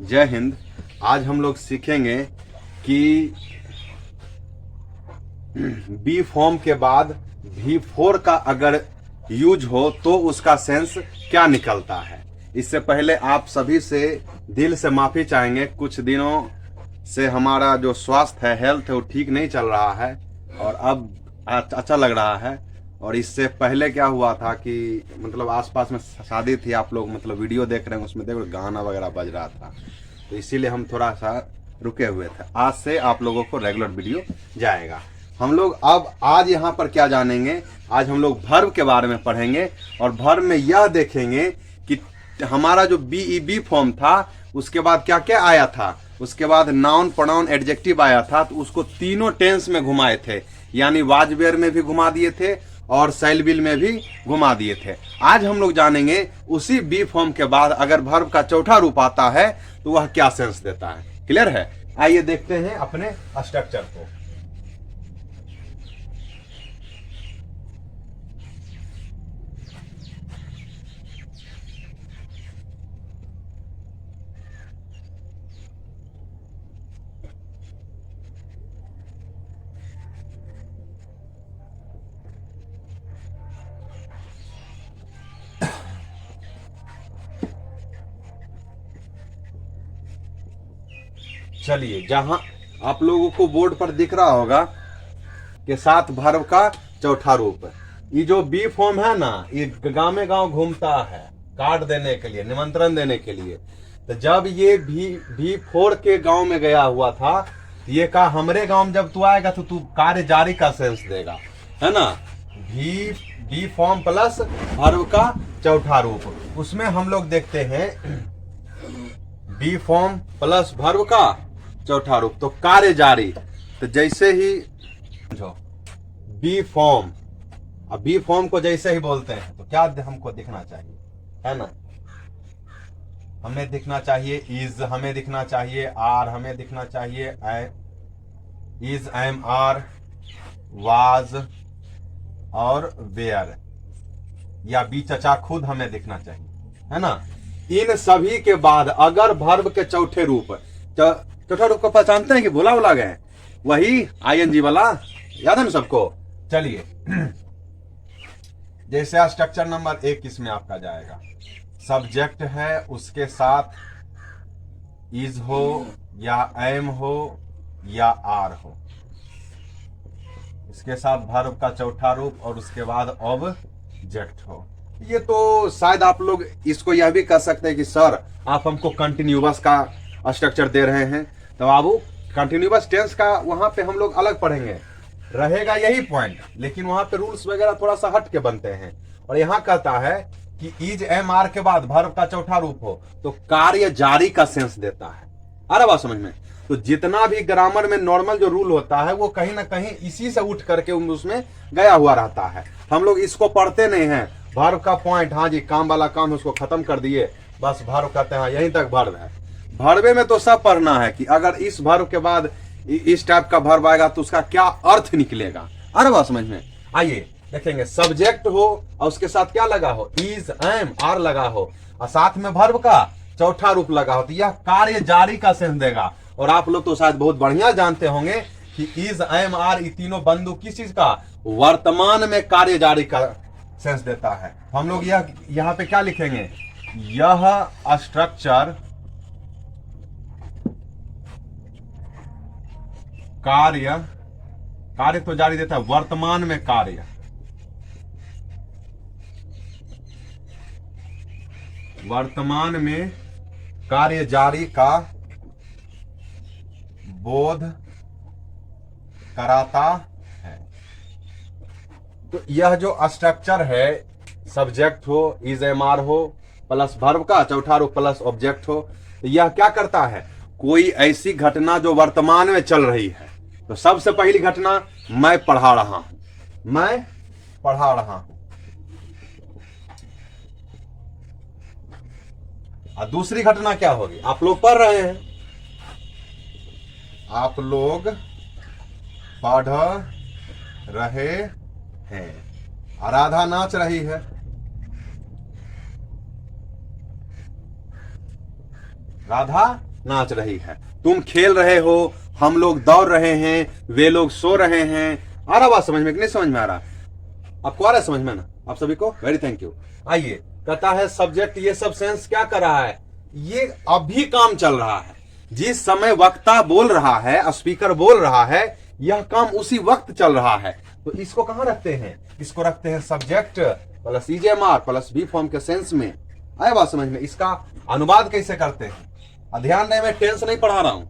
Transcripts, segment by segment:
जय हिंद। आज हम लोग सीखेंगे कि बी फॉर्म के बाद V4 का अगर यूज हो तो उसका सेंस क्या निकलता है। इससे पहले आप सभी से दिल से माफी चाहेंगे। कुछ दिनों से हमारा जो स्वास्थ्य है, हेल्थ है, वो ठीक नहीं चल रहा है और अब अच्छा लग रहा है। और इससे पहले क्या हुआ था कि मतलब आसपास में शादी थी, आप लोग मतलब वीडियो देख रहे हैं, उसमें देखो गाना वगैरह बज रहा था, तो इसीलिए हम थोड़ा सा रुके हुए थे। आज से आप लोगों को रेगुलर वीडियो जाएगा। हम लोग अब आज यहाँ पर क्या जानेंगे, आज हम लोग वर्ब के बारे में पढ़ेंगे और वर्ब में यह देखेंगे कि हमारा जो बी फॉर्म था उसके बाद क्या क्या आया था। उसके बाद नाउन, प्रोनाउन, एडजेक्टिव आया था, तो उसको तीनों टेंस में घुमाए थे, यानी वाज वेयर में भी घुमा दिए थे और शैल विल में भी घुमा दिए थे। आज हम लोग जानेंगे उसी बी फॉर्म के बाद अगर वर्ब का चौथा रूप आता है तो वह क्या सेंस देता है। क्लियर है? आइए देखते हैं अपने स्ट्रक्चर को। चलिए, जहां आप लोगों को बोर्ड पर दिख रहा होगा कि सात वर्ब का चौथा रूप, ये जो बी फॉर्म है ना, ये गांव में गांव घूमता है कार्ड देने के लिए, निमंत्रण देने के लिए। तो जब ये V4 के गांव में गया हुआ था, ये कहा हमरे गांव में जब तू आएगा तो तू कार्य जारी का सेंस देगा, है ना। बी फॉर्म प्लस वर्ब का चौथा रूप, उसमें हम लोग देखते हैं बी फॉर्म प्लस वर्ब का चौथा रूप तो कार्य जारी। तो जैसे ही बी फॉर्म, अब बी फॉर्म को जैसे ही बोलते हैं तो क्या हमको दिखना चाहिए, है ना। हमें दिखना चाहिए इज, हमें दिखना चाहिए आर, हमें दिखना चाहिए इज, एम, आर, वाज और वेयर, या बी चचा खुद हमें दिखना चाहिए, है ना। इन सभी के बाद अगर वर्ब के चौथे रूप, चौथा रूप को पहचानते हैं कि भुला भुला गए, वही आईएनजी वाला, याद है ना सबको। चलिए, जैसे स्ट्रक्चर नंबर 1 इसमें आपका जाएगा, सब्जेक्ट है, उसके साथ इज हो या एम हो या आर हो, इसके साथ वर्ब का चौथा रूप और उसके बाद ऑब्जेक्ट हो। ये तो शायद आप लोग इसको यह भी कह सकते हैं कि सर आप हमको कंटिन्यूअस का स्ट्रक्चर दे रहे हैं, तो बाबू कंटिन्यूअस टेंस का वहां पे हम लोग अलग पढ़ेंगे, रहेगा यही पॉइंट, लेकिन वहां पे रूल्स वगैरह थोड़ा सा हट के बनते हैं। और यहाँ कहता है कि इज, एम, आर के बाद वर्ब का चौथा रूप हो तो कार्य जारी का सेंस देता है। आ रहा बात समझ में? तो जितना भी ग्रामर में नॉर्मल जो रूल होता है वो कहीं ना कहीं इसी से उठ करके उसमें गया हुआ रहता है। हम लोग इसको पढ़ते नहीं हैं। वर्ब का पॉइंट, हाँ जी काम वाला काम उसको खत्म कर दिए, बस वर्ब कहते हैं यहीं तक वर्ब है। वर्बे में तो सब पढ़ना है कि अगर इस वर्ब के बाद इस टाइप का वर्ब आएगा तो उसका क्या अर्थ निकलेगा। अरे बात समझ में? आइए देखेंगे, सब्जेक्ट हो और उसके साथ क्या लगा हो, इज, एम, आर लगा हो और साथ में वर्ब का चौथा रूप लगा हो, तो यह कार्य जारी का सेंस देगा। और आप लोग तो शायद बहुत बढ़िया जानते होंगे कि इज, एम, आर, ये तीनों बंधु किस चीज का, वर्तमान में कार्य जारी का सेंस देता है। हम लोग यहां पे क्या लिखेंगे, यह स्ट्रक्चर कार्य तो जारी देता है, वर्तमान में कार्य, वर्तमान में कार्य जारी का बोध कराता है। तो यह जो स्ट्रक्चर है, सब्जेक्ट हो, इज, एम, आर हो प्लस वर्ब का चौथा रूप प्लस ऑब्जेक्ट हो, तो यह क्या करता है, कोई ऐसी घटना जो वर्तमान में चल रही है, तो सबसे पहली घटना मैं पढ़ा रहा हूं, मैं पढ़ा रहा हूं, और दूसरी घटना क्या होगी, आप लोग पढ़ रहे हैं, आप लोग पढ़ रहे हैं, राधा नाच रही है, राधा नाच रही है। तुम खेल रहे हो, हम लोग दौड़ रहे हैं, वे लोग सो रहे हैं। आ रहा बात समझ में कि नहीं समझ में आ रहा? आपको आ रहा है समझ में ना? आप सभी को वेरी थैंक यू। आइए, कहता है सब्जेक्ट ये सब सेंस क्या कर रहा है? ये अभी काम चल रहा है। जिस समय वक्ता बोल रहा है, स्पीकर बोल रहा है, यह काम उसी वक्त चल रहा है। तो इसको कहां रखते हैं? इसको रखते हैं subject plus EJMR plus B form के सेंस में। आया बात समझ में? इसका अनुवाद कैसे करते हैं? ध्यान नहीं, मैं टेंस नहीं पढ़ा रहा हूं,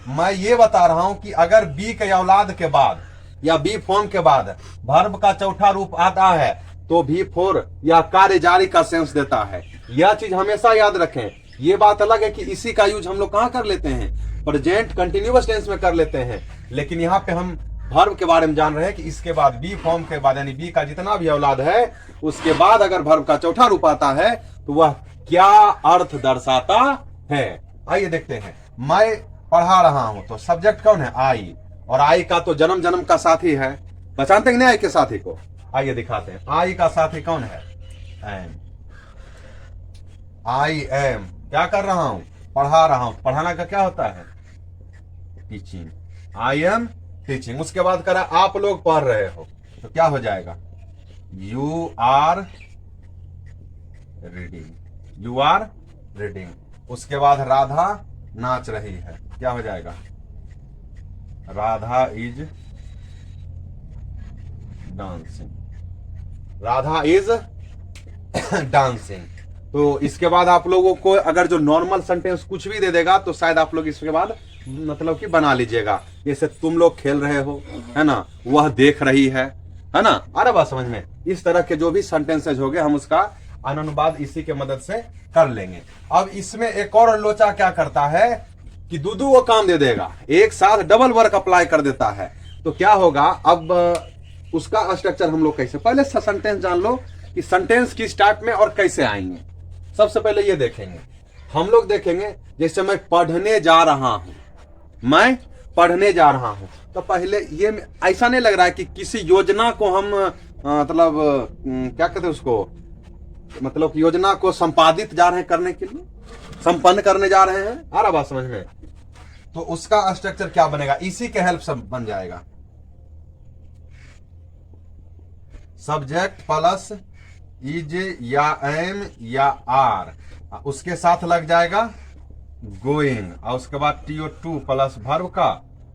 मैं ये बता रहा हूं कि अगर बी के औलाद के बाद या बी फॉर्म के बाद वर्ब का चौथा रूप आता है तो भी फोर या कार्य जारी का सेंस देता है। यह चीज हमेशा याद रखें। ये बात अलग है कि इसी का यूज हम लोग कहां कर लेते हैं? प्रेजेंट कंटिन्यूअस टेंस में कर लेते हैं। लेकिन यहाँ पे हम वर्ब के बारे में जान रहे हैं कि इसके बाद बी फॉर्म के बाद यानी बी का जितना भी औलाद है उसके बाद अगर वर्ब का चौथा रूप आता है तो वह क्या अर्थ दर्शाता है। आइए देखते हैं। मैं पढ़ा रहा हूं तो सब्जेक्ट कौन है? आई। और आई का तो जन्म जन्म का साथी है। पहचानते हैं नहीं आई के साथी को? आइए दिखाते हैं। आई का साथी कौन है? एम। आई एम क्या कर रहा हूं? पढ़ा रहा हूं। पढ़ाना का क्या होता है? टीचिंग। I am teaching. उसके बाद करा आप लोग पढ़ रहे हो तो क्या हो जाएगा? You are reading. You are reading. उसके बाद राधा नाच रही है, क्या हो जाएगा? Radha is dancing. Radha is dancing. तो इसके बाद आप लोगों को अगर जो नॉर्मल सेंटेंस कुछ भी दे देगा तो शायद आप लोग इसके बाद मतलब कि बना लीजिएगा। जैसे तुम लोग खेल रहे हो, है ना, वह देख रही है ना। अरे बात समझ में? इस तरह के जो भी सेंटेंसेज हो गए हम उसका अनुवाद इसी के मदद से कर लेंगे। अब इसमें एक और लोचा क्या करता है कि दूधू वो काम दे देगा, एक साथ डबल वर्क अप्लाई कर देता है। तो क्या होगा? अब उसका स्ट्रक्चर हम लोग कैसे, पहले सेंटेंस जान लो कि सेंटेंस किस टाइप में और कैसे आएंगे। सबसे पहले ये देखेंगे हम लोग, देखेंगे जैसे मैं पढ़ने जा रहा हूं, मैं पढ़ने जा रहा हूं, तो पहले ये ऐसा नहीं लग रहा है कि किसी योजना को हम मतलब क्या कहते हैं उसको, मतलब योजना को संपादित जा रहे हैं करने के लिए, संपन्न करने जा रहे हैं। आ रहा बात समझ में? तो उसका स्ट्रक्चर क्या बनेगा? इसी के हेल्प से बन जाएगा। सब्जेक्ट प्लस इज या एम या आर, उसके साथ लग जाएगा गोइंग, और उसके बाद TO2 प्लस वर्ब का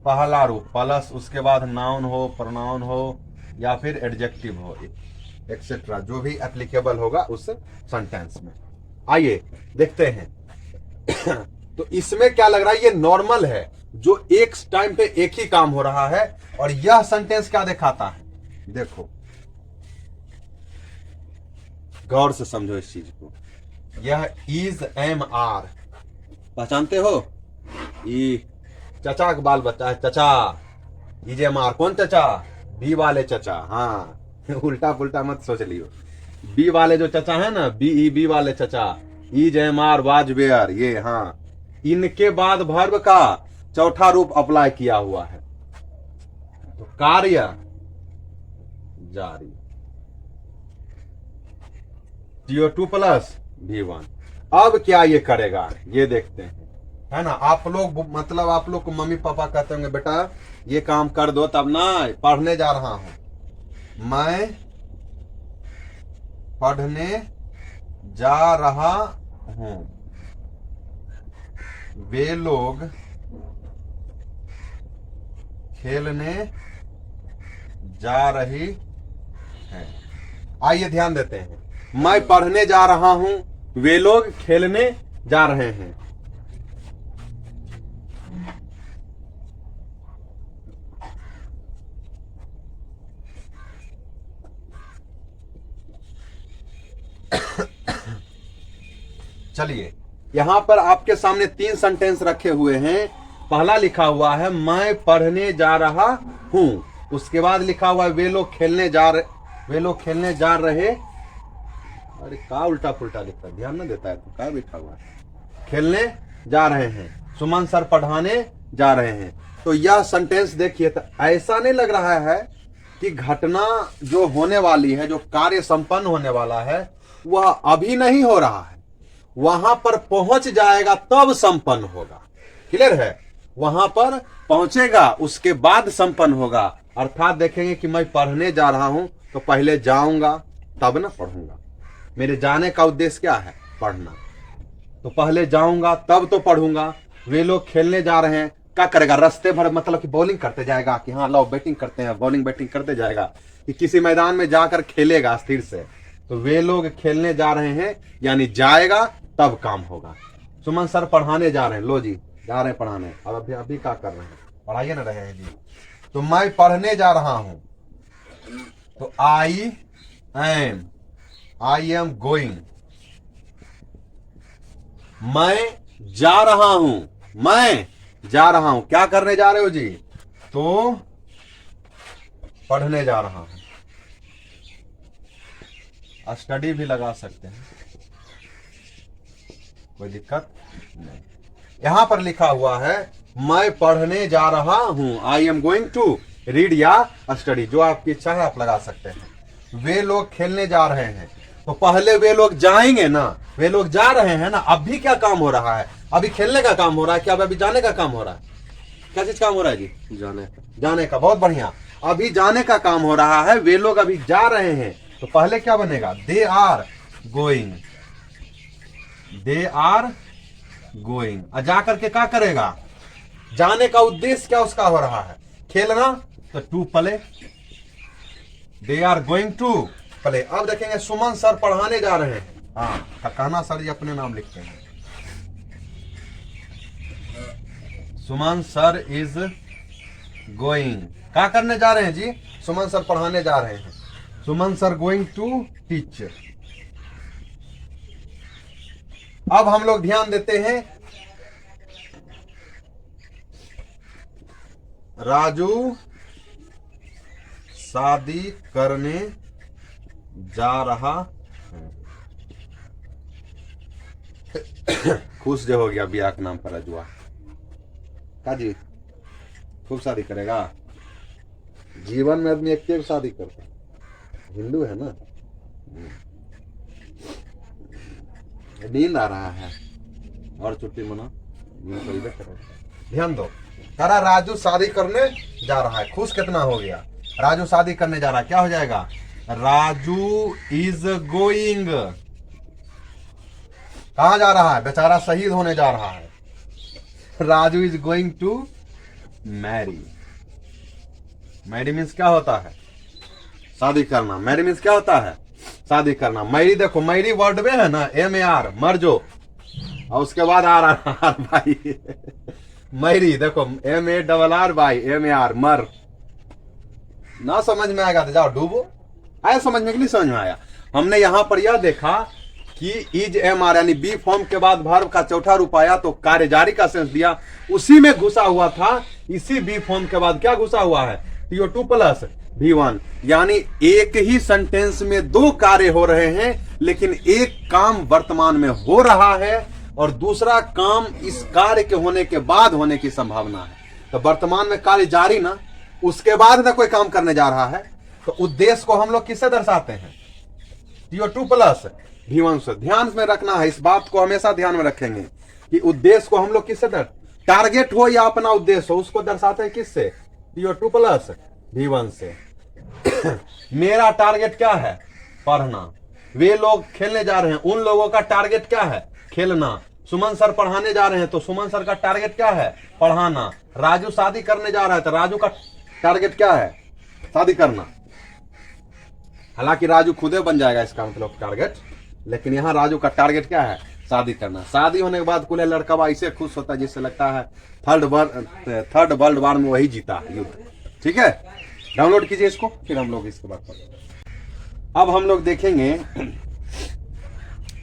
पहला रूप प्लस उसके बाद नाउन हो, प्रोनाउन हो या फिर एडजेक्टिव हो, एक्सेट्रा जो भी एप्लीकेबल होगा उस सेंटेंस में। आइए देखते हैं। तो इसमें क्या लग रहा है? ये नॉर्मल है जो एक टाइम पे एक ही काम हो रहा है। और यह सेंटेंस क्या दिखाता है? देखो गौर से समझो इस चीज को। यह इज एम आर पहचानते हो? ई चचा का बाल बच्चा है, चचा। इज एम आर कौन चचा? बी वाले चचा। हाँ उल्टा पुल्टा मत सोच लियो। बी वाले जो चचा है ना, बी वाले चचा, is am are was were, ये हाँ, इनके बाद वर्ब का चौथा रूप अप्लाई किया हुआ है। तो कार्य जारी, TO2 प्लस V1। अब क्या ये करेगा ये देखते हैं, है ना। आप लोग मतलब आप लोग को मम्मी पापा कहते होंगे बेटा ये काम कर दो, तब ना पढ़ने जा रहा हूं, मैं पढ़ने जा रहा हूं, वे लोग खेलने जा रही हैं। आइए ध्यान देते हैं। मैं पढ़ने जा रहा हूं, वे लोग खेलने जा रहे हैं। चलिए यहां पर आपके सामने 3 सेंटेंस रखे हुए हैं। पहला लिखा हुआ है मैं पढ़ने जा रहा हूं, उसके बाद लिखा हुआ है वे लोग खेलने जा रहे। अरे का उल्टा पुल्टा लिखता है, ध्यान ना देता है तो क्या लिखा हुआ है? खेलने जा रहे हैं, सुमन सर पढ़ाने जा रहे हैं। तो यह सेंटेंस देखिए तो ऐसा नहीं लग रहा है कि घटना जो होने वाली है, जो कार्य संपन्न होने वाला है, वह अभी नहीं हो रहा है, वहां पर पहुंच जाएगा तब संपन्न होगा। क्लियर है, वहां पर पहुंचेगा, उसके बाद संपन्न होगा। अर्थात देखेंगे कि मैं पढ़ने जा रहा हूं तो पहले जाऊंगा तब ना पढ़ूंगा। मेरे जाने का उद्देश्य क्या है? पढ़ना। तो पहले जाऊंगा तब तो पढ़ूंगा। वे लोग खेलने जा रहे हैं, क्या करेगा? रास्ते भर मतलब कि बॉलिंग करते जाएगा कि हाँ लो बैटिंग करते हैं, बॉलिंग बैटिंग करते जाएगा, कि किसी मैदान में जाकर खेलेगा स्थिर से। तो वे लोग खेलने जा रहे हैं, यानी जाएगा तब काम होगा। सुमन सर पढ़ाने जा रहे हैं, लो जी जा रहे हैं पढ़ाने। अब अभी क्या कर रहे हैं? पढ़ाइए ना रहे हैं जी। तो मैं पढ़ने जा रहा हूं, तो आई एम गोइंग। मैं जा रहा हूं, मैं जा रहा हूं। क्या करने जा रहे हो जी? तो पढ़ने जा रहा हूं। स्टडी भी लगा सकते हैं, कोई दिक्कत नहीं। यहां पर लिखा हुआ है मैं पढ़ने जा रहा हूं, I am going to read या स्टडी, जो आपकी इच्छा है आप लगा सकते हैं। वे लोग खेलने जा रहे हैं, तो पहले वे लोग जाएंगे ना, वे लोग जा रहे हैं ना। अभी क्या काम हो रहा है? अभी खेलने का काम हो रहा है क्या? अभी जाने का काम हो रहा है? क्या चीज काम हो रहा है जी? जाने का। बहुत बढ़िया, अभी जाने का काम हो रहा है। वे लोग अभी जा रहे हैं, तो पहले क्या बनेगा? They are going, they are going. जा करके क्या करेगा? जाने का उद्देश्य क्या उसका हो रहा है? खेलना, तो to play, they are going to play. अब देखेंगे सुमन सर पढ़ाने जा रहे हैं। हाँ, ठकाना सर जी अपने नाम लिखते हैं। सुमन सर इज गोइंग, क्या करने जा रहे हैं जी? सुमन सर पढ़ाने जा रहे हैं। सुमन सर गोइंग टू टीच। अब हम लोग ध्यान देते हैं, राजू शादी करने जा रहा है। खुश जो हो गया बिया के नाम पर रजुआ का जी, खूब शादी करेगा। जीवन में आदमी एक शादी करता है, हिंदू है ना। नींद आ रहा है और छुट्टी मना, ध्यान दो। करा राजू शादी करने जा रहा है, खुश कितना हो गया? राजू शादी करने जा रहा है, क्या हो जाएगा? Raju is going. कहां जा रहा है? बेचारा शहीद होने जा रहा है। Raju is going to marry. Marry means क्या होता है? शादी करना। मैरी मीन्स क्या होता है? शादी करना। मैरी देखो, मैरी वर्ड में है ना, MAR मर जो, और उसके बाद RR भाई। मैरी देखो, MARR भाई, MAR मर। ना समझ में आएगा तो जाओ डूबो। आया समझ में कि नहीं समझ में आया? हमने यहां पर यह देखा कि इज MR यानी बी फॉर्म के बाद वर्ब का चौथा रूप आया तो कार्य जारी का सेंस दिया, उसी में घुसा हुआ था। इसी बी फॉर्म के बाद क्या घुसा हुआ है? TO2 प्लस V1, यानी एक ही सेंटेंस में दो कार्य हो रहे हैं, लेकिन एक काम वर्तमान में हो रहा है और दूसरा काम इस कार्य के होने के बाद होने की संभावना है। तो वर्तमान में कार्य जारी ना, उसके बाद ना कोई काम करने जा रहा है, तो उद्देश्य को हम लोग किससे दर्शाते हैं? TO2 प्लस V1 से। ध्यान में रखना है, इस बात को हमेशा ध्यान में रखेंगे कि उद्देश्य को हम लोग किससे टारगेट हो या अपना उद्देश्य हो, उसको दर्शाते हैं किससे? TO2 प्लस V1 से। मेरा टारगेट क्या है? पढ़ना। वे लोग खेलने जा रहे हैं, उन लोगों का टारगेट क्या है? खेलना। सुमन सर पढ़ाने जा रहे हैं, तो सुमन सर का टारगेट क्या है? पढ़ाना। राजू शादी करने जा रहा है, तो राजू का टारगेट क्या है? शादी करना। हालांकि राजू खुदे बन जाएगा इसका मतलब टारगेट, लेकिन यहाँ राजू का टारगेट क्या है? शादी करना। शादी होने के बाद कुल लड़का ऐसे खुश होता है जिससे लगता है थर्ड वर्ल्ड वार में वही जीता युद्ध। ठीक है, डाउनलोड कीजिए इसको, फिर हम लोग इसके बाद पढ़ेंगे। अब हम लोग देखेंगे,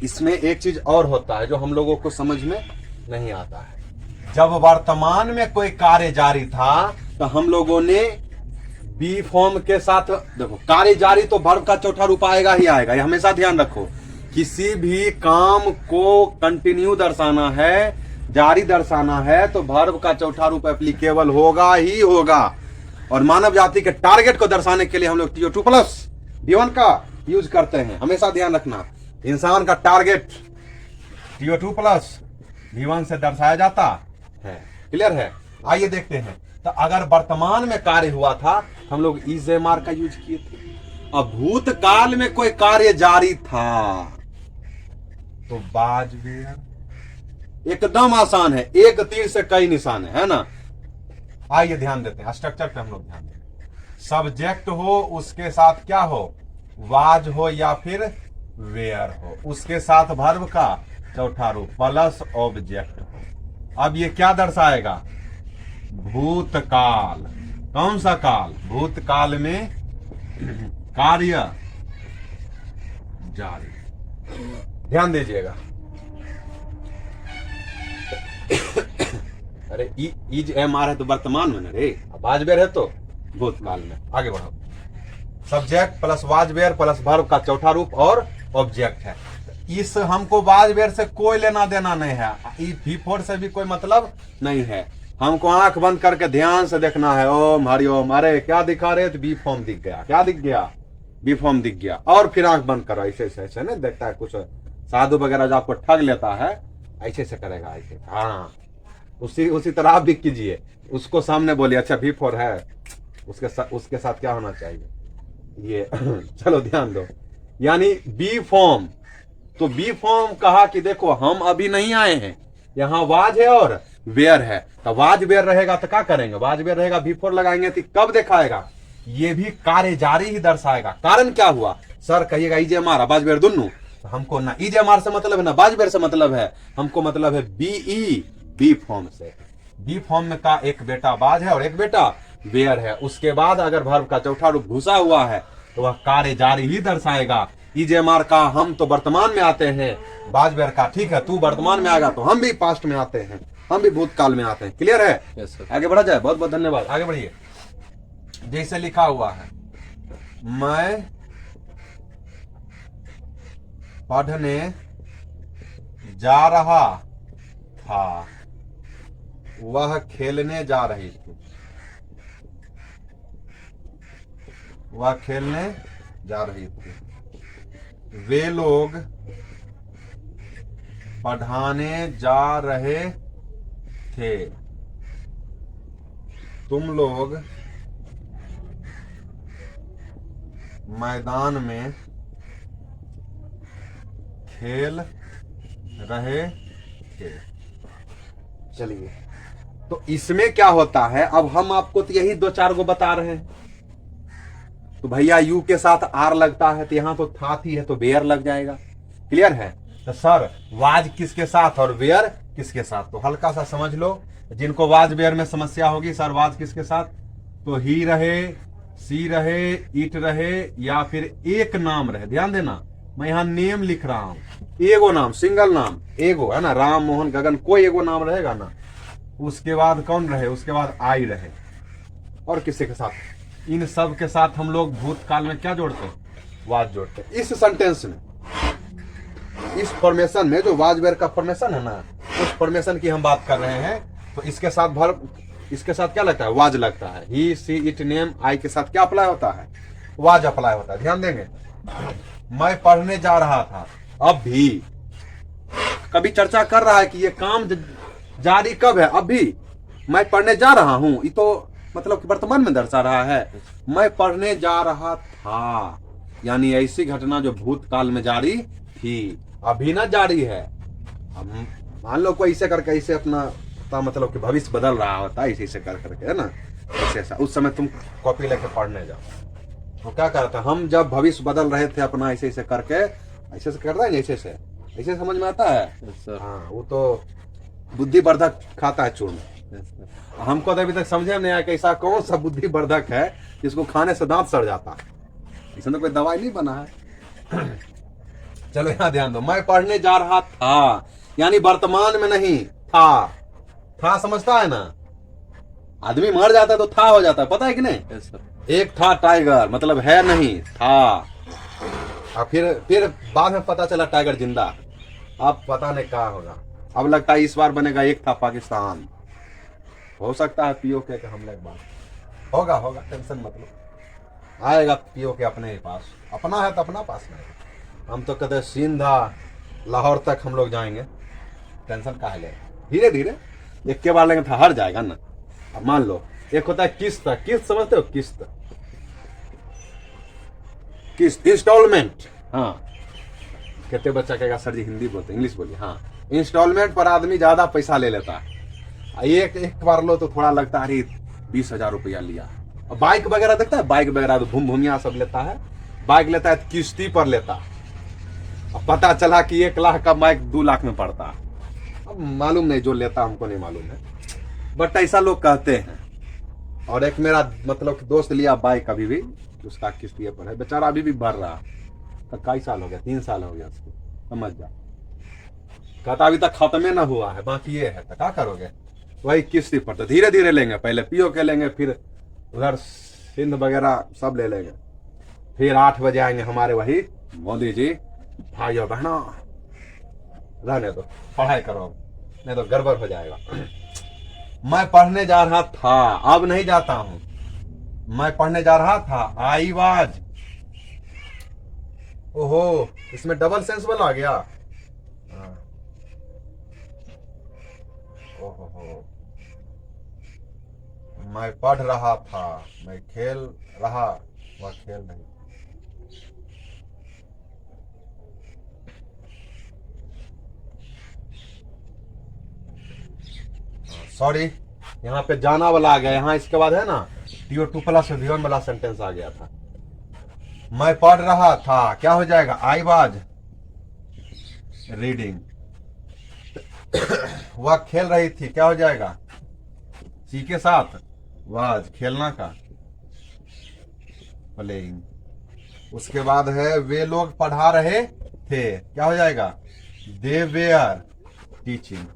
इसमें एक चीज और होता है जो हम लोगों को समझ में नहीं आता है। जब वर्तमान में कोई कार्य जारी था तो हम लोगों ने बी फॉर्म के साथ, देखो कार्य जारी तो वर्ब का चौथा रूप आएगा ही आएगा, ये हमेशा ध्यान रखो। किसी भी काम को कंटिन्यू दर्शाना है, जारी दर्शाना है, तो वर्ब का चौथा रूप एप्लीकेबल होगा ही होगा। और मानव जाति के टारगेट को दर्शाने के लिए हम लोग TO2 प्लस V1 का यूज करते हैं, हमेशा ध्यान रखना। इंसान का टारगेट TO2 प्लस V1 से दर्शाया जाता है। क्लियर है। आइए देखते हैं, तो अगर वर्तमान में कार्य हुआ था हम लोग इज एम आर का यूज किए थे। अब भूतकाल में कोई कार्य जारी था तो वाज वेयर। एकदम आसान है, एक तीर से कई निशान है ना। आइए ध्यान देते हैं स्ट्रक्चर पे, हम लोग ध्यान देते हैं। सब्जेक्ट हो उसके साथ क्या हो, वाज हो या फिर वेयर हो, उसके साथ वर्ब का चौथा रूप प्लस ऑब्जेक्ट हो। अब ये क्या दर्शाएगा, भूतकाल। कौन सा काल, भूतकाल में कार्य जारी। ध्यान दीजिएगा, अरे इज एम आर है तो वर्तमान में ना रे, वाज वेयर है तो भूतकाल में। आगे बढ़ो, subject plus was were plus verb का चौथा रूप और ऑब्जेक्ट है। इस हमको वाज वेयर से कोई लेना देना नहीं है, V4 से भी कोई मतलब नहीं है। हमको आंख बंद करके ध्यान से देखना है, ओम हरिओम। अरे क्या दिखा रहे, तो बी फॉर्म दिख गया, क्या दिख गया, बी फॉर्म दिख गया। और फिर आंख बंद करो, ऐसे ऐसे नहीं देखता है, कुछ साधु वगैरह जो आपको ठग लेता है ऐसे से करेगा, ऐसे। हाँ, उसी तरह आप भी कीजिए, उसको सामने बोलिए अच्छा V4 है, उसके साथ क्या होना चाहिए ये चलो ध्यान दो, यानी बी फॉर्म। तो बी फॉर्म कहा कि देखो हम अभी नहीं आए हैं, यहाँ वाज है और वेयर है, तो वाज वेयर रहेगा तो क्या करेंगे, वाज वेयर रहेगा V4 लगाएंगे तो कब दिखाएगा, ये भी कार्य जारी ही दर्शाएगा। कारण क्या हुआ सर, कहिएगा is am are was were दोनों, तो हमको ना इज एम आर से मतलब है ना वाज वेयर से मतलब है, हमको मतलब है बी फॉर्म से। बी फॉर्म में का एक बेटा वाज है और एक बेटा वेयर है, उसके बाद अगर वर्ब का चौथा रूप घुसा हुआ है तो वह कार्य जारी ही दर्शाएगा। इज एम आर का हम तो वर्तमान में आते हैं, वाज वेयर का ठीक है तू वर्तमान में आएगा तो हम भी पास्ट में आते हैं, हम भी भूतकाल में आते हैं। क्लियर है? Yes sir. आगे बढ़ा जाए, बहुत बहुत धन्यवाद। आगे बढ़िए, जैसे लिखा हुआ है, मैं पढ़ने जा रहा था, वह खेलने जा रही थी, वह खेलने जा रही थी, वे लोग पढ़ाने जा रहे थे, तुम लोग मैदान में खेल रहे थे। चलिए, तो इसमें क्या होता है, अब हम आपको तो यही दो चार गो बता रहे हैं। तो भैया यू के साथ आर लगता है तो यहां तो था थी है तो वेयर लग जाएगा। क्लियर है? तो सर वाज किसके साथ और वेयर किसके साथ, तो हल्का सा समझ लो, जिनको वाज वेयर में समस्या होगी, सर वाज किसके साथ, तो ही रहे, सी रहे, इट रहे या फिर एक नाम रहे। ध्यान देना, मैं यहाँ नेम लिख रहा हूं, एगो नाम, सिंगल नाम, एगो है ना, राम मोहन गगन, कोई एगो नाम रहेगा ना, उसके बाद कौन रहे, उसके बाद आई रहे, और किसी के साथ, इन सब के साथ हम लोग भूतकाल में क्या जोड़ते हैं, वाज जोड़ते हैं। इस सेंटेंस में, इस फॉर्मेशन में जो वाज वेयर का फॉर्मेशन है ना, उस फॉर्मेशन की हम बात कर रहे हैं। तो इसके साथ वर्ब, इसके साथ क्या लगता है, वाज लगता है। ही, सी, इट, नेम, आई के साथ क्या अप्लाई होता है, वाज अप्लाई होता है। ध्यान देंगे, मैं पढ़ने जा रहा था, अब भी कभी चर्चा कर रहा है कि ये काम जारी कब है, अब भी मैं पढ़ने जा रहा हूं, ये तो मतलब कि वर्तमान में दर्शा रहा है। मैं पढ़ने जा रहा था, यानी ऐसी घटना जो भूतकाल में जारी थी, अभी ना जारी है। अब मान लो कोई ऐसे करके ऐसे अपना मतलब कि भविष्य बदल रहा होता है, ऐसे कर करके, है ना, ऐसे ऐसा। उस समय तुम कॉपी लेके पढ़ने जाओ, तो क्या करता, हम जब भविष्य बदल रहे थे अपना ऐसे ऐसे करके, ऐसे से करता है, ऐसे से, ऐसे समझ में आता है। हाँ, वो तो बुद्धिवर्धक खाता है चूर्ण। हमको तो अभी तक समझे नहीं आया कि ऐसा कौन सा बुद्धिवर्धक है जिसको खाने से दांत सड़ जाता है, इसमें तो कोई दवाई नहीं बना है। चलो यहाँ ध्यान दो, मैं पढ़ने जा रहा था, यानी वर्तमान में नहीं, था समझता है ना, आदमी मर जाता है तो था हो जाता है, पता है कि नहीं। Yes sir. एक था टाइगर, मतलब है नहीं, था, और फिर बाद में पता चला टाइगर जिंदा, अब पता नहीं क्या होगा। अब लगता है इस बार बनेगा एक था पाकिस्तान, हो सकता है पीओके के हमले के बाद होगा, टेंशन मत लो, आएगा पीओके अपने ही पास, अपना है तो अपना पास में। हम तो कहते सीधा लाहौर तक हम लोग जाएंगे, टेंशन काहे ले, धीरे धीरे एक के बार लेंगे तो हर जाएगा ना। अब मान लो एक होता है किस्त, किस्त समझते हो, किस्त, किस्त इंस्टॉलमेंट। हाँ, कहते बच्चा कहेगा सर जी हिंदी बोलते, इंग्लिश बोलिए। हाँ, इंस्टॉलमेंट पर आदमी ज्यादा पैसा ले लेता है। एक बार लो तो थोड़ा लगता है अरे 20,000 रुपया लिया। और बाइक वगैरह देखता है, बाइक वगैरह तो भूम भूमिया सब लेता है, बाइक लेता है किस्ती पर लेता। अब पता चला कि 1 लाख का बाइक 2 लाख में पड़ता। अब मालूम नहीं, जो लेता हमको नहीं मालूम है, बट ऐसा लोग कहते हैं। और एक मेरा मतलब कि दोस्त लिया बाइक अभी भी, उसका किस्ती पर है, बेचारा अभी भी भर रहा। तो कई साल हो गया, 3 साल हो गया उसको, समझ जा। कहता अभी तक खत्म ना हुआ है, बाकी ये है। तो क्या करोगे, वही किस्ती पर। तो धीरे धीरे लेंगे, पहले पीओ के लेंगे, फिर उधर सिंध वगैरह सब ले लेंगे। फिर 8 बजे आएंगे हमारे वही मोदी जी, भाइयों बहनों रहने दो, पढ़ाई करो, नहीं तो गड़बड़ हो जाएगा। मैं पढ़ने जा रहा था, अब नहीं जाता हूं। मैं पढ़ने जा रहा था, आई वाज, ओहो इसमें डबल सेंस वाला आ गया। ओहो, मैं पढ़ रहा था, मैं खेल रहा, वह खेल नहीं। सॉरी, यहाँ पे जाना वाला आ गया, यहाँ इसके बाद है ना TO2+ V1 वाला सेंटेंस आ गया था। मैं पढ़ रहा था, क्या हो जाएगा, आई वाज रीडिंग। वह खेल रही थी, क्या हो जाएगा, सी के साथ वाज, खेलना का, प्लेइंग। उसके बाद है वे लोग पढ़ा रहे थे, क्या हो जाएगा, they were teaching,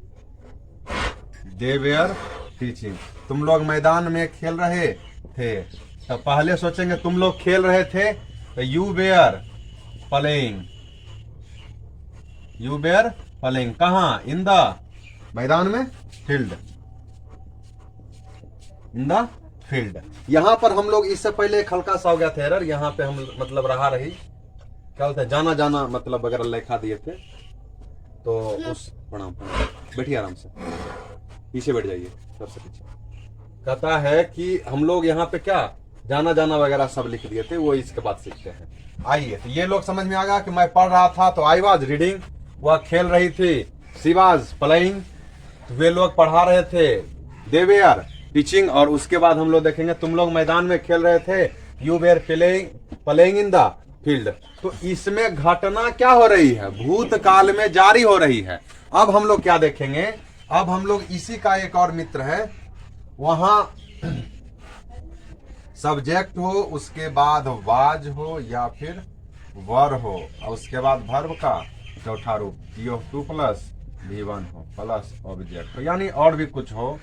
they were teaching. तुम लोग मैदान में खेल रहे थे, तो पहले सोचेंगे तुम लोग खेल रहे थे, तो you were playing, you were playing. कहाँ, इन द, मैदान में, फील्ड, इन द फील्ड। यहां पर हम लोग इससे पहले एक हल्का सा हो गया था एरर, यहाँ पे हम मतलब रहा रही, क्या बोलते हैं, जाना जाना मतलब वगैरह लिखा दिए थे। तो उस प्रणाम, बैठिए आराम से, पीछे बैठ जाइए, सबसे पीछे। कहता है कि हम लोग यहाँ पे क्या जाना जाना वगैरह सब लिख दिए थे, वो इसके बाद सीखते हैं। आइए, तो ये लोग समझ में आ गया कि मैं पढ़ रहा था, तो आई वाज रीडिंग, वह खेल रही थी, शी वाज प्लेइंग, वे लोग पढ़ा रहे थे, दे वेयर टीचिंग। और उसके बाद हम लोग देखेंगे तुम लोग मैदान में खेल रहे थे, you were playing in the field. तो इसमें घटना क्या हो रही है, भूतकाल में जारी हो रही है। अब हम लोग क्या देखेंगे, अब हम लोग इसी का एक और मित्र है, वहां सब्जेक्ट हो, उसके बाद वाज हो या फिर वर हो, और उसके बाद वर्ब का चौथा रूप TO2+ V1 हो प्लस ऑब्जेक्ट हो, यानी और भी कुछ हो,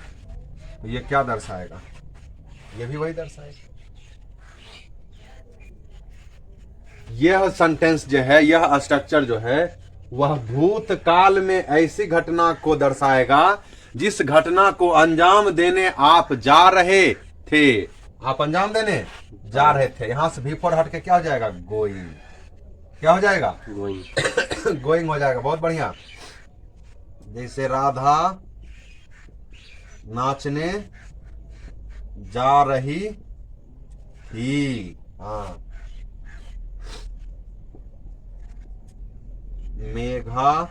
तो ये क्या दर्शाएगा, ये भी वही दर्शाएगा। यह सेंटेंस जो है, यह स्ट्रक्चर जो है, वह भूतकाल में ऐसी घटना को दर्शाएगा जिस घटना को अंजाम देने आप जा रहे थे। आप अंजाम देने जा रहे थे, यहां से V4 हट के क्या हो जाएगा, गोइंग, क्या हो जाएगा, गोइंग, गोइंग हो जाएगा। बहुत बढ़िया। जैसे राधा नाचने जा रही थी, हाँ, मेघा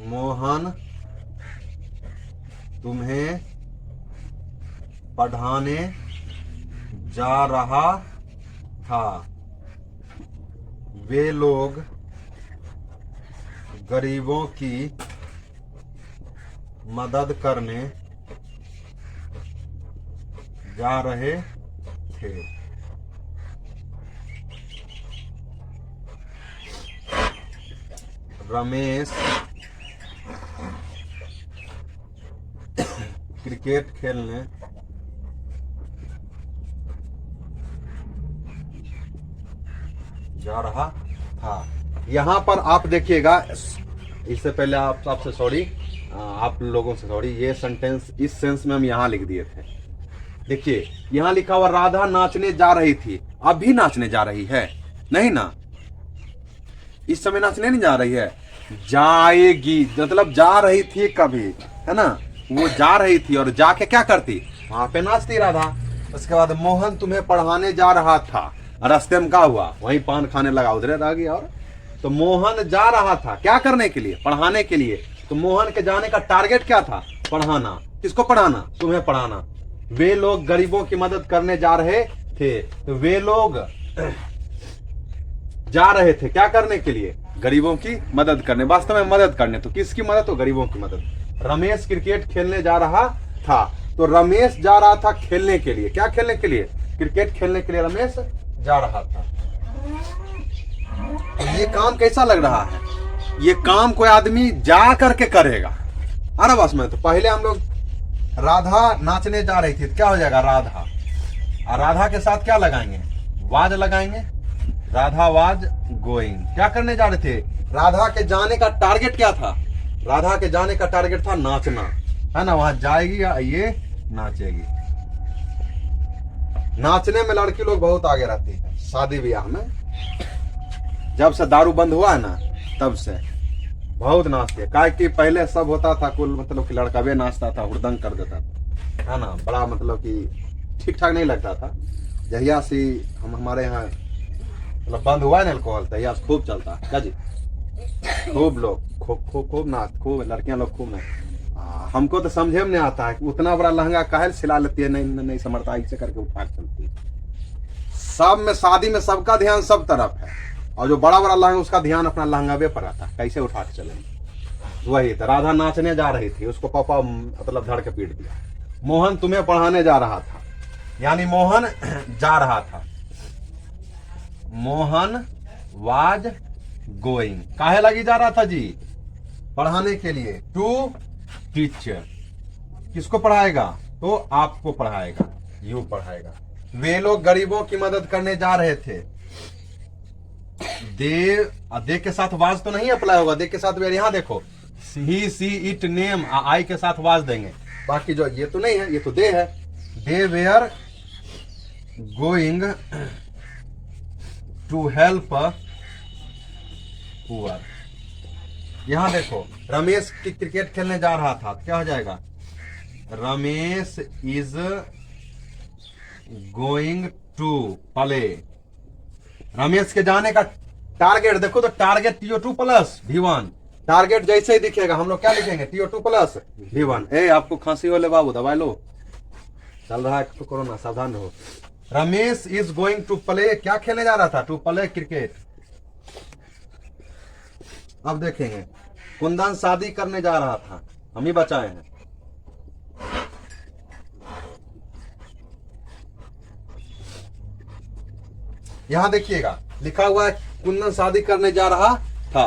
मोहन तुम्हें पढ़ाने जा रहा था, वे लोग गरीबों की मदद करने जा रहे थे। रमेश क्रिकेट खेलने जा रहा हाँ, यहाँ पर आप देखिएगा, इससे पहले आप आपसे सॉरी, आप लोगों से सॉरी, ये सेंटेंस इस सेंस में हम यहाँ लिख दिए थे। देखिए यहाँ लिखा हुआ राधा नाचने जा रही थी, अब भी नाचने जा रही है नहीं ना, इस समय नाचने नहीं जा रही है, जाएगी, मतलब जा रही थी कभी, है ना, वो जा रही थी और जाके क्या करती, वहां पे नाचती राधा। उसके बाद मोहन तुम्हें पढ़ाने जा रहा था, रास्ते में क्या हुआ, वहीं पान खाने लगा, उधरे रह गया। और तो मोहन जा रहा था क्या करने के लिए, पढ़ाने के लिए। तो मोहन के जाने का टारगेट क्या था, पढ़ाना। किसको पढ़ाना, तुम्हें पढ़ाना। वे लोग गरीबों की मदद करने जा रहे थे, तो वे लोग जा रहे थे क्या करने के लिए, गरीबों की मदद करने, वास्तव में मदद करने। तो किसकी मदद, तो गरीबों की मदद। रमेश क्रिकेट खेलने जा रहा था, तो रमेश जा रहा था खेलने के लिए, क्या खेलने के लिए, क्रिकेट खेलने के लिए रमेश जा रहा था। ये काम कैसा लग रहा है, ये काम कोई आदमी जा करके करेगा। अरे बस में तो पहले हम लोग राधा नाचने जा रही थी, तो क्या हो जाएगा राधा, और राधा के साथ क्या लगाएंगे, वाज लगाएंगे, राधा वाज गोइंग। क्या करने जा रहे थे, राधा के जाने का टारगेट क्या था, राधा के जाने का टारगेट था नाचना, है ना, वहां जाएगी या ये नाचेगी। नाचने में लड़की लोग बहुत आगे रहती है, शादी ब्याह में जब से दारू बंद हुआ है ना, तब से बहुत नाचती है। काहे कि पहले सब होता था कुल, मतलब कि लड़का भी नाचता था, हुड़दंग कर देता था, है ना, बड़ा मतलब कि ठीक ठाक नहीं लगता था। जहिया से हमारे यहाँ मतलब बंद हुआ है ना अल्कोहल, तहिया खूब चलता है क्या जी, खूब लोग खूब नाच, खूब लड़कियां लोग खूब नाच। हमको तो समझे में नहीं आता है कि उतना बड़ा लहंगा काहे सिला लेती है, नहीं समझता, ऐसे करके उठा के चलती है। सब में शादी में सबका ध्यान सब तरफ है, और जो बड़ा बड़ा लहंगा उसका ध्यान अपना लहंगावे पर आता है, कैसे उठा के चलेंगे। वही तो राधा नाचने जा रही थी, उसको पापा मतलब धड़ के पीट दिया। मोहन तुम्हें पढ़ाने जा रहा था, यानी मोहन जा रहा था, मोहन वाज गोइंग। काहे लगी जा रहा था जी, पढ़ाने के लिए, टू टीचर। किसको पढ़ाएगा, तो आपको पढ़ाएगा, यू पढ़ाएगा। वे लोग गरीबों की मदद करने जा रहे थे, दे के साथ वाज तो नहीं अप्लाई होगा, दे के साथ यहां देखो, ही सी इट नेम, आई के साथ वाज देंगे। बाकी जो ये तो नहीं है, ये तो दे है, they were going to help poor. यहां देखो रमेश क्रिकेट खेलने जा रहा था, क्या हो जाएगा, Ramesh is going to play. Ramesh के जाने का टारगेट देखो, तो target TO2 plus V1, target जैसे ही दिखेगा हम लोग क्या लिखेंगे, TO2 प्लस V1। आपको खांसी वाले बाबू दवाई लो, चल रहा है तो कोरोना, सावधान रहो। Ramesh is going to play, क्या खेलने जा रहा था, टू प्ले क्रिकेट। अब देखेंगे कुंदन शादी करने जा रहा था, हम ही बचाए हैं। यहां देखिएगा लिखा हुआ है कुंदन शादी करने जा रहा था।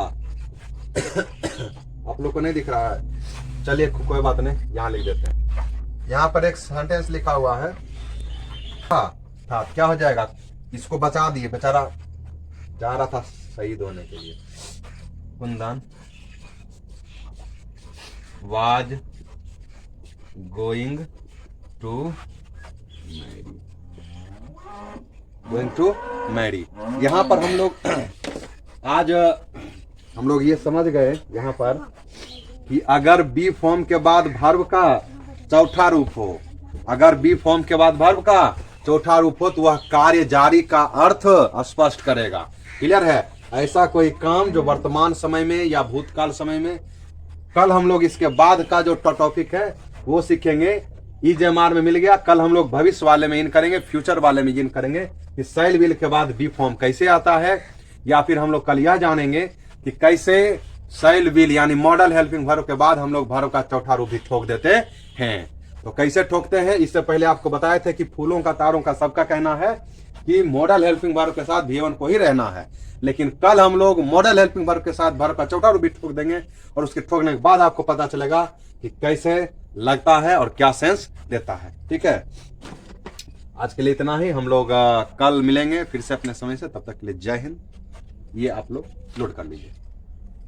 आप लोग को नहीं दिख रहा है, चलिए कोई बात नहीं, यहां लिख देते हैं। यहां पर एक सेंटेंस लिखा हुआ है था, क्या हो जाएगा, इसको बचा दिए, बेचारा जा रहा था शहीद होने के लिए। Kundan was going to marry. यहां पर हम लोग आज हम लोग ये समझ गए यहां पर कि अगर बी फॉर्म के बाद वर्ब का चौथा रूप हो, अगर बी फॉर्म के बाद वर्ब का चौथा रूप हो, तो वह कार्य जारी का अर्थ स्पष्ट करेगा। क्लियर है, ऐसा कोई काम जो वर्तमान समय में या भूतकाल समय में, कल हम लोग इसके बाद का जो टॉपिक है वो सीखेंगे। EJMR में मिल गया, कल हम लोग भविष्य वाले में इन करेंगे, फ्यूचर वाले में इन करेंगे कि शैल विल के बाद बी फॉर्म कैसे आता है, या फिर हम लोग कल यह जानेंगे कि कैसे शैल विल यानी मॉडल हेल्पिंग वर्ब के बाद हम लोग वर्ब का चौथा रूप भी ठोक देते हैं। तो कैसे ठोकते हैं, इससे पहले आपको बताए थे कि फूलों का तारों का सबका कहना है कि मॉडल हेल्पिंग वर्ब के साथ V1 को ही रहना है, लेकिन कल हम लोग मॉडल हेल्पिंग वर्ब के साथ वर्ब का चौथा रूप भी ठोक देंगे, और उसके ठोकने के बाद आपको पता चलेगा कि कैसे लगता है और क्या सेंस देता है। ठीक है, आज के लिए इतना ही, हम लोग कल मिलेंगे फिर से अपने समय से, तब तक के लिए जय हिंद, ये आप लोग लोड कर लीजिए।